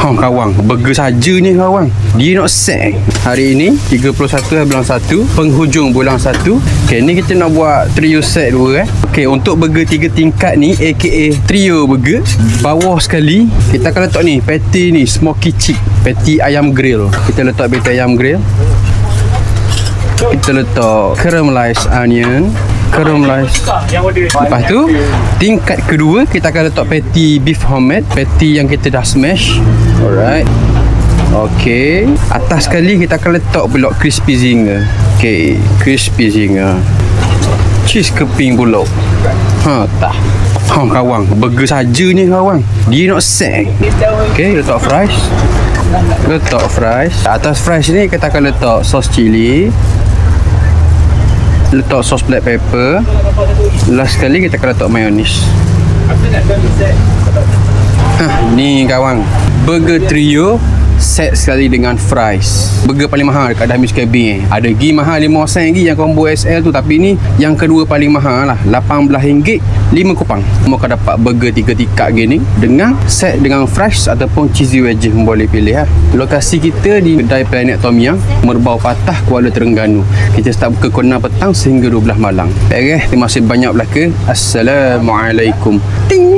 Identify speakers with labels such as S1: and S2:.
S1: Kawan, burger saja ni kawan. Dia nak set. Hari ini 31 bulan 1, penghujung bulan 1. Okey, ni kita nak buat trio set 2 Okey, untuk burger 3 tingkat ni aka trio burger, bawah sekali kita akan letak ni patty ni smoky chick, patty ayam grill. Kita letak patty ayam grill. Kita letak caramelized onion, caramelized. Lepas tu tingkat kedua kita akan letak patty beef homemade, patty yang kita dah smash. Alright. Okey, atas sekali kita akan letak pula crispy zinger. Okey, crispy zinger. Cheese keping pula. Tak. Kawan, burger saja ni kawan. Dia nak set. Okey, letak fries. Letak fries. Atas fries ni kita akan letak sos cili, letak sos black pepper. Last sekali kita akan letak mayonis. Ni kawan, burger trio set sekali dengan fries. Burger paling mahal dekat Dahmi Cabin. Ada lagi mahal 5 sen lagi yang combo SL tu, tapi ni yang kedua paling mahal lah, RM18 5 kupang. Kamu akan dapat burger 3 tingkat gini dengan set dengan fries ataupun cheesy wedges, boleh pilih lah. Lokasi kita di kedai Planet Tom Yum, Merbau Patah, Kuala Terengganu. Kita start buka pukul 6 petang sehingga 12 malam. Terima kasih banyak belaka. Assalamualaikum. Ting.